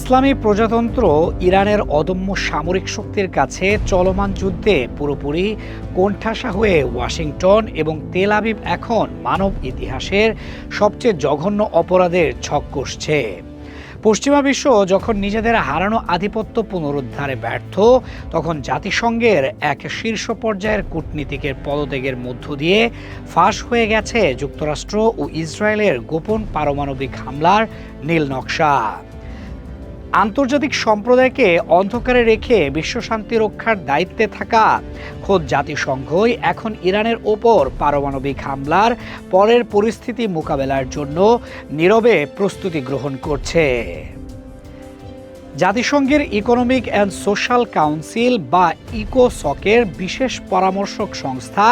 ইসলামী প্রজাতন্ত্র ইরানের অদম্য সামরিক শক্তির কাছে চলমান যুদ্ধে পুরোপুরি কোণঠাসা হয়ে ওয়াশিংটন এবং তেল আবিব এখন মানব ইতিহাসের সবচেয়ে জঘন্য অপরাধের ছক কষছে। পশ্চিমা বিশ্ব যখন নিজেদের হারানো আধিপত্য পুনরুদ্ধারে ব্যর্থ, তখন জাতিসংঘের এক শীর্ষ পর্যায়ের কূটনীতিকের পদত্যাগের মধ্য দিয়ে ফাঁস হয়ে গেছে যুক্তরাষ্ট্র ও ইসরায়েলের গোপন পারমাণবিক হামলার নীল নকশা। আন্তর্জাতিক সম্প্রদায়কে অন্ধকারে রেখে বিশ্বশান্তি রক্ষার দায়িত্বে থাকা খোদ জাতিসংঘই এখন ইরানের ওপর পারমাণবিক হামলার পরের পরিস্থিতি মোকাবেলার জন্য নীরবে প্রস্তুতি গ্রহণ করছে। জাতিসংঘের ইকোনমিক অ্যান্ড সোশ্যাল কাউন্সিল বা ইকোসকের বিশেষ পরামর্শক সংস্থা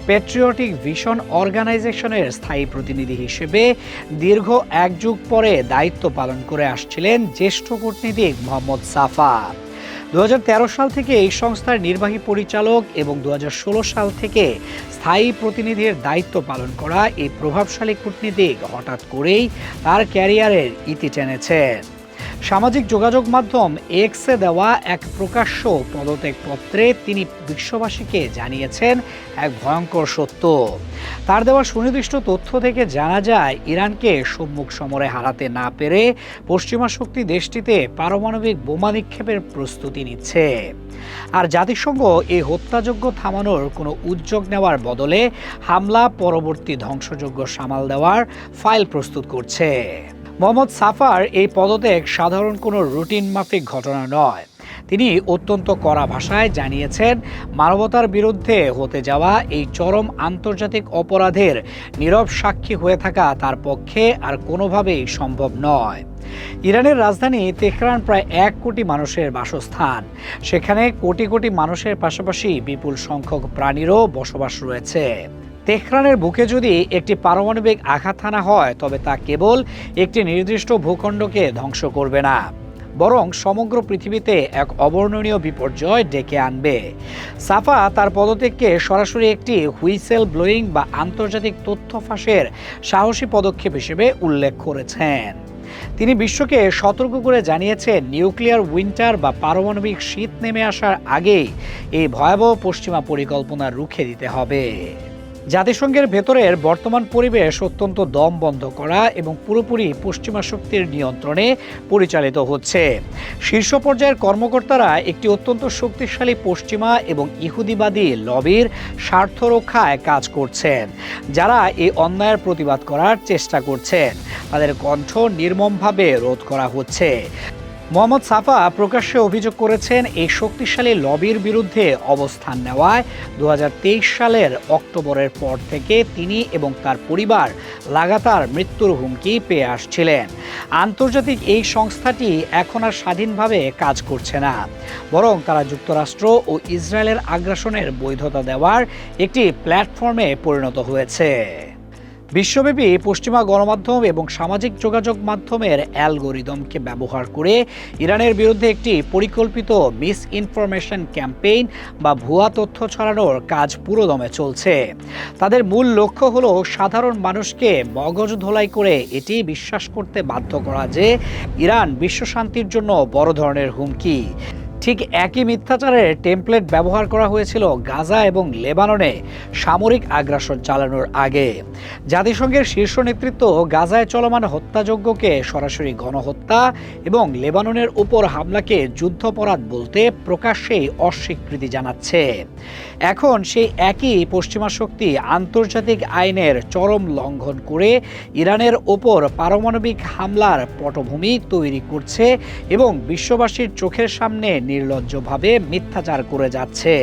প্যাট্রিয়টিক ভিশন অর্গানাইজেশনের স্থায়ী প্রতিনিধি হিসেবে দীর্ঘ এক যুগ পরে দায়িত্ব পালন করে আসছিলেন জ্যেষ্ঠ কূটনীতিক মোহাম্মদ সাফা। 2013 সাল থেকে এই সংস্থার নির্বাহী পরিচালক এবং 2016 সাল থেকে স্থায়ী প্রতিনিধির দায়িত্ব পালন করা এই প্রভাবশালী কূটনীতিক হঠাৎ করেই তার ক্যারিয়ারের ইতি টেনেছেন। সামাজিক যোগাযোগ মাধ্যম এক্সে দেওয়া এক প্রকাশ্য পদত্যাগপত্রে তিনি বিশ্ববাসীকে জানিয়েছেন এক ভয়ঙ্কর সত্য। তার দেওয়া সুনির্দিষ্ট তথ্য থেকে জানা যায়, ইরানকে সম্মুখ সমরে হারাতে না পেরে পশ্চিমা শক্তি দেশটিতে পারমাণবিক বোমা নিক্ষেপের প্রস্তুতি নিচ্ছে। আর জাতিসংঘ এই হত্যাযজ্ঞ থামানোর কোনো উদ্যোগ নেওয়ার বদলে হামলা পরবর্তী ধ্বংসযজ্ঞ সামাল দেওয়ার ফাইল প্রস্তুত করছে। মোহাম্মদ সাফার এই পদত্যাগ সাধারণ কোনো রুটিন মাফিক ঘটনা নয়। তিনি অত্যন্ত কড়া ভাষায় জানিয়েছেন, মানবতার বিরুদ্ধে হতে যাওয়া এই চরম আন্তর্জাতিক অপরাধের নীরব সাক্ষী হয়ে থাকা তার পক্ষে আর কোনোভাবেই সম্ভব নয়। ইরানের রাজধানী তেহরান প্রায় 1 কোটি মানুষের বাসস্থান। সেখানে কোটি কোটি মানুষের পাশাপাশি বিপুল সংখ্যক প্রাণীরও বসবাস রয়েছে। তেহরানের বুকে যদি একটি পারমাণবিক আঘাত হানা হয়, তবে তা কেবল একটি নির্দিষ্ট ভূখণ্ডকে ধ্বংস করবে না, বরং সমগ্র পৃথিবীতে এক অবর্ণনীয় বিপর্যয় ডেকে আনবে। সাফা তার পদত্যাগকে সরাসরি একটি হুইসেল ব্লোয়িং বা আন্তর্জাতিক তথ্য ফাঁসের সাহসী পদক্ষেপ হিসেবে উল্লেখ করেছেন। তিনি বিশ্বকে সতর্ক করে জানিয়েছেন, নিউক্লিয়ার উইন্টার বা পারমাণবিক শীত নেমে আসার আগেই এই ভয়াবহ পশ্চিমা পরিকল্পনা রুখে দিতে হবে। জাতিসংঘের ভেতরের বর্তমান পরিবেশ অত্যন্ত দম বন্ধ করা এবং পুরোপুরি পশ্চিমা শক্তির নিয়ন্ত্রণে পরিচালিত হচ্ছে। শীর্ষ পর্যায়ের কর্মকর্তারা একটি অত্যন্ত শক্তিশালী পশ্চিমা এবং ইহুদিবাদী লবির স্বার্থ রক্ষায় কাজ করছেন, যারা এই অন্যায়ের প্রতিবাদ করার চেষ্টা করছেন। তাদের কণ্ঠ নির্মমভাবে রোধ করা হচ্ছে। মোহাম্মদ সাফা প্রকাশ্যে অভিযোগ করেছেন, এই শক্তিশালী লবির বিরুদ্ধে অবস্থান নেওয়ায় 2023 সালের অক্টোবরের পর থেকে তিনি এবং তার পরিবার লাগাতার মৃত্যুর হুমকি পেয়ে আসছিলেন। আন্তর্জাতিক এই সংস্থাটি এখন আর স্বাধীনভাবে কাজ করছে না, বরং তারা যুক্তরাষ্ট্র ও ইসরায়েলের আগ্রাসনের বৈধতা দেওয়ার একটি প্ল্যাটফর্মে পরিণত হয়েছে। বিশ্বব্যাপী পশ্চিমা গণমাধ্যম এবং সামাজিক যোগাযোগ মাধ্যমের অ্যালগোরিদমকে ব্যবহার করে ইরানের বিরুদ্ধে একটি পরিকল্পিত মিস ইনফরমেশন ক্যাম্পেইন বা ভুয়া তথ্য ছড়ানোর কাজ পুরোদমে চলছে। তাদের মূল লক্ষ্য হলো সাধারণ মানুষকে মগজ ধোলাই করে এটি বিশ্বাস করতে বাধ্য করা যে ইরান বিশ্বশান্তির জন্য বড় ধরনের হুমকি। ঠিক একই মিথ্যাচারের টেমপ্লেট ব্যবহার করা হয়েছিল গাজা এবং লেবাননে সামরিক আগ্রাসন চালানোর আগে। জাতিসংঘের শীর্ষ নেতৃত্ব গাজায় চলমান হত্যাযজ্ঞকে সরাসরি গণহত্যা এবং লেবাননের উপর হামলাকে যুদ্ধাপরাধ বলতে প্রকাশ্যেই অস্বীকৃতি জানাচ্ছে। এখন সেই একই পশ্চিমা শক্তি আন্তর্জাতিক আইনের চরম লঙ্ঘন করে ইরানের ওপর পারমাণবিক হামলার পটভূমি তৈরি করছে এবং বিশ্ববাসীর চোখের সামনে নির্লজ্জভাবে মিথ্যাচার করে যাচ্ছে।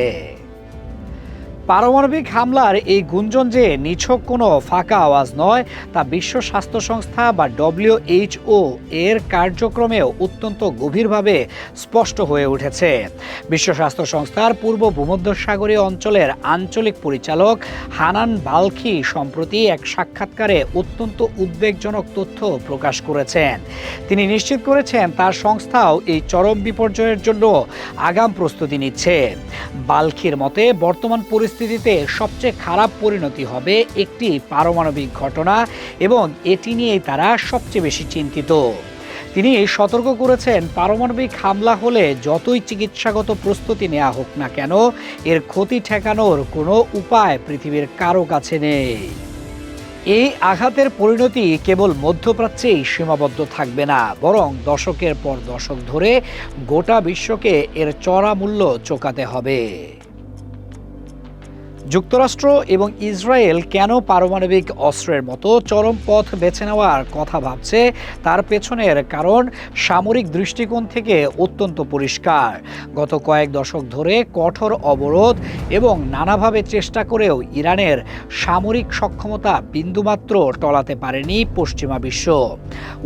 পারমাণবিক হামলার এই গুঞ্জন যে নিছক কোনো ফাঁকা আওয়াজ নয়, তা বিশ্ব স্বাস্থ্য সংস্থা বা WHO এর কার্যক্রমেও অত্যন্ত গভীরভাবে স্পষ্ট হয়ে উঠেছে। বিশ্ব স্বাস্থ্য সংস্থার পূর্ব ভূমধ্যসাগরীয় অঞ্চলের আঞ্চলিক পরিচালক হানান বালখি সম্প্রতি এক সাক্ষাৎকারে অত্যন্ত উদ্বেগজনক তথ্য প্রকাশ করেছেন। তিনি নিশ্চিত করেছেন তার সংস্থাও এই চরম বিপর্যয়ের জন্য আগাম প্রস্তুতি নিচ্ছে। বালখির মতে, বর্তমান পরিস্থিতিতে সবচেয়ে খারাপ পরিণতি হবে একটি পারমাণবিক ঘটনা এবং এটি নিয়েই তারা সবচেয়ে বেশি চিন্তিত। তিনি সতর্ক করেছেন, পারমাণবিক হামলা হলে যতই চিকিৎসাগত প্রস্তুতি নেওয়া হোক না কেন, এর ক্ষতি ঠেকানোর কোনো উপায় পৃথিবীর কারো কাছে নেই। এই আঘাতের পরিণতি কেবল মধ্যপ্রাচ্যেই সীমাবদ্ধ থাকবে না, বরং দশকের পর দশক ধরে গোটা বিশ্বকে এর চড়া মূল্য চোকাতে হবে। যুক্তরাষ্ট্র এবং ইসরায়েল কেন পারমাণবিক অস্ত্রের মতো চরম পথ বেছে নেওয়ার কথা ভাবছে, তার পেছনের কারণ সামরিক দৃষ্টিকোণ থেকে অত্যন্ত পরিষ্কার। গত কয়েক দশক ধরে কঠোর অবরোধ এবং নানাভাবে চেষ্টা করেও ইরানের সামরিক সক্ষমতা বিন্দুমাত্র টলাতে পারেনি পশ্চিমা বিশ্ব।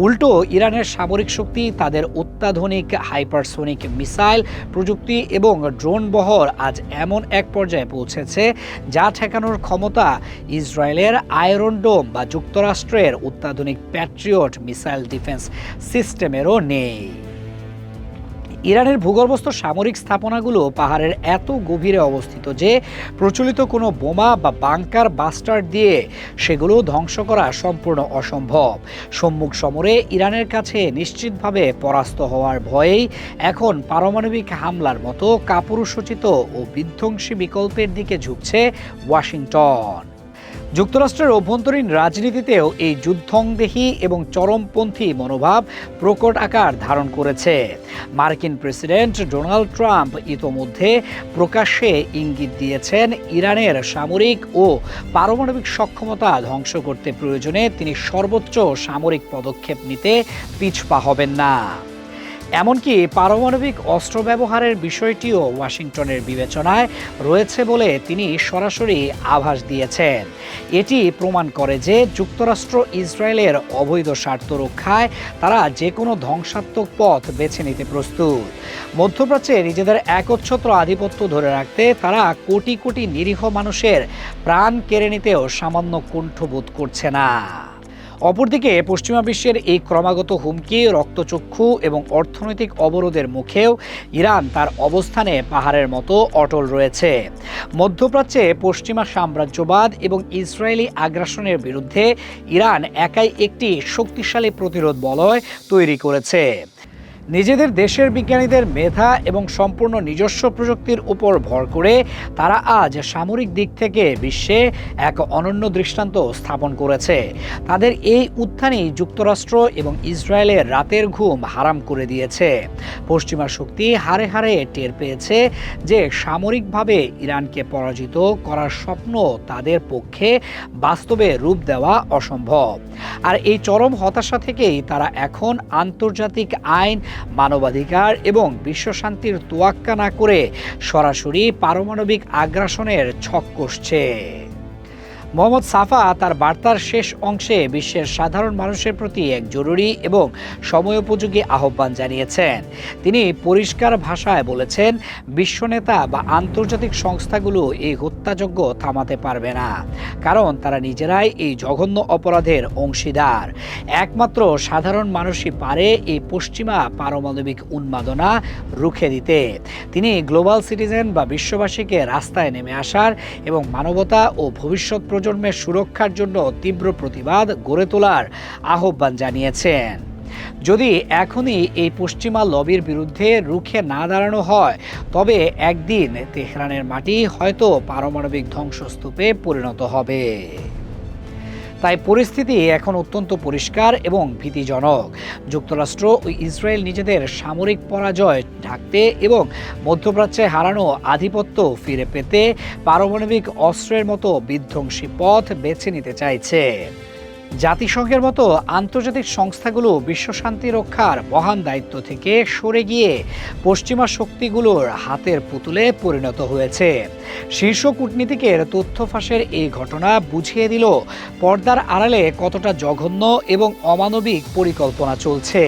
উল্টো ইরানের সামরিক শক্তি, তাদের অত্যাধুনিক হাইপারসোনিক মিসাইল প্রযুক্তি এবং ড্রোন বহর আজ এমন এক পর্যায়ে পৌঁছেছে যা ঠেকানোর ক্ষমতা ইসরায়েলের আয়রন ডোম বা যুক্তরাষ্ট্রের অত্যাধুনিক প্যাট্রিয়ট মিসাইল ডিফেন্স সিস্টেমেরও নেই। ইরানের ভূগর্ভস্থ সামরিক স্থাপনাগুলো পাহাড়ের এত গভীরে অবস্থিত যে প্রচলিত কোনো বোমা বা বাংকার বাস্টার দিয়ে সেগুলো ধ্বংস করা সম্পূর্ণ অসম্ভব। সম্মুখ সমরে ইরানের কাছে নিশ্চিতভাবে পরাস্ত হওয়ার ভয়েই এখন পারমাণবিক হামলার মতো কাপুরুষোচিত ও বিধ্বংসী বিকল্পের দিকে ঝুঁকছে ওয়াশিংটন। যুক্তরাষ্ট্রের অভ্যন্তরীণ রাজনীতিতেও এই যুদ্ধংদেহী এবং চরমপন্থী মনোভাব প্রকট আকার ধারণ করেছে। মার্কিন প্রেসিডেন্ট ডোনাল্ড ট্রাম্প ইতোমধ্যে প্রকাশ্যে ইঙ্গিত দিয়েছেন, ইরানের সামরিক ও পারমাণবিক সক্ষমতা ধ্বংস করতে প্রয়োজনে তিনি সর্বোচ্চ সামরিক পদক্ষেপ নিতে পিছপা হবেন না। এমনকি পারমাণবিক অস্ত্র ব্যবহারের বিষয়টিও ওয়াশিংটনের বিবেচনায় রয়েছে বলে তিনি সরাসরি আভাস দিয়েছেন। এটি প্রমাণ করে যে যুক্তরাষ্ট্র ইসরায়েলের অবৈধ স্বার্থ রক্ষায় তারা যে কোনো ধ্বংসাত্মক পথ বেছে নিতে প্রস্তুত। মধ্যপ্রাচ্যে নিজেদের একচ্ছত্র আধিপত্য ধরে রাখতে তারা কোটি কোটি নিরীহ মানুষের প্রাণ কেড়ে নিতেও সামান্য কুণ্ঠবোধ করছে না। অপরদিকে পশ্চিমা বিশ্বের এই ক্রমাগত হুমকি, রক্তচক্ষু এবং অর্থনৈতিক অবরোধের মুখেও ইরান তার অবস্থানে পাহাড়ের মতো অটল রয়েছে। মধ্যপ্রাচ্যে পশ্চিমা সাম্রাজ্যবাদ এবং ইসরায়েলি আগ্রাসনের বিরুদ্ধে ইরান একাই একটি শক্তিশালী প্রতিরোধ বলয় তৈরি করেছে। নিজেদের দেশের বিজ্ঞানীদের মেধা এবং সম্পূর্ণ নিজস্ব প্রযুক্তির উপর ভর করে তারা আজ সামরিক দিক থেকে বিশ্বে এক অনন্য দৃষ্টান্ত স্থাপন করেছে। তাদের এই উত্থানই যুক্তরাষ্ট্র এবং ইসরায়েলের রাতের ঘুম হারাম করে দিয়েছে। পশ্চিমা শক্তি হাড়ে হাড়ে টের পেয়েছে যে সামরিকভাবে ইরানকে পরাজিত করার স্বপ্ন তাদের পক্ষে বাস্তবে রূপ দেওয়া অসম্ভব। আর এই চরম হতাশা থেকেই তারা এখন আন্তর্জাতিক আইন, মানবাধিকার এবং বিশ্বশান্তির তোয়াক্কা না করে সরাসরি পারমাণবিক আগ্রাসনের ছক কষছে। মোহাম্মদ সাফা তার বার্তার শেষ অংশে বিশ্বের সাধারণ মানুষের প্রতি এক জরুরি এবং সময়োপযোগী আহ্বান জানিয়েছেন। তিনি পরিষ্কার ভাষায় বলেছেন, বিশ্বনেতা বা আন্তর্জাতিক সংস্থাগুলো এই হত্যাযজ্ঞ থামাতে পারবে না, কারণ তারা নিজেরাই এই জঘন্য অপরাধের অংশীদার। একমাত্র সাধারণ মানুষই পারে এই পশ্চিমা পারমাণবিক উন্মাদনা রুখে দিতে। তিনি গ্লোবাল সিটিজেন বা বিশ্ববাসীকে রাস্তায় নেমে আসার এবং মানবতা ও ভবিষ্যৎ প্রজন্মের সুরক্ষার জন্য তীব্র প্রতিবাদ গড়ে তোলার আহ্বান জানিয়েছেন। যদি এখনই এই পশ্চিমা লবির বিরুদ্ধে রুখে না দাঁড়ানো হয়, তবে একদিন তেহরানের মাটি হয়তো পারমাণবিক ধ্বংসস্তূপে পরিণত হবে। তাই পরিস্থিতি এখন অত্যন্ত পরিষ্কার এবং ভীতিজনক। যুক্তরাষ্ট্র ও ইসরায়েল নিজেদের সামরিক পরাজয় ঢাকতে এবং মধ্যপ্রাচ্যে হারানো আধিপত্য ফিরে পেতে পারমাণবিক অস্ত্রের মতো বিধ্বংসী পথ বেছে নিতে চাইছে। জাতিসংঘের মতো আন্তর্জাতিক সংস্থাগুলো বিশ্বশান্তি রক্ষার মহান দায়িত্ব থেকে সরে গিয়ে পশ্চিমা শক্তিগুলোর হাতের পুতুলে পরিণত হয়েছে। শীর্ষ কূটনীতিকের তথ্য ফাঁসের এই ঘটনা বুঝিয়ে দিল পর্দার আড়ালে কতটা জঘন্য এবং অমানবিক পরিকল্পনা চলছে।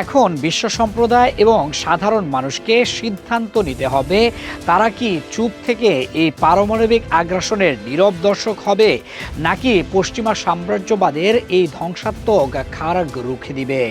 এখন বিশ্ব সম্প্রদায় এবং সাধারণ মানুষকে সিদ্ধান্ত নিতে হবে, তারা কি চুপ থেকে এই পারমাণবিক আগ্রাসনের নীরব দর্শক হবে, নাকি পশ্চিমা সাম্রাজ্যবাদের এই ধ্বংসাত্মক খাড়গ রুখে দিবে।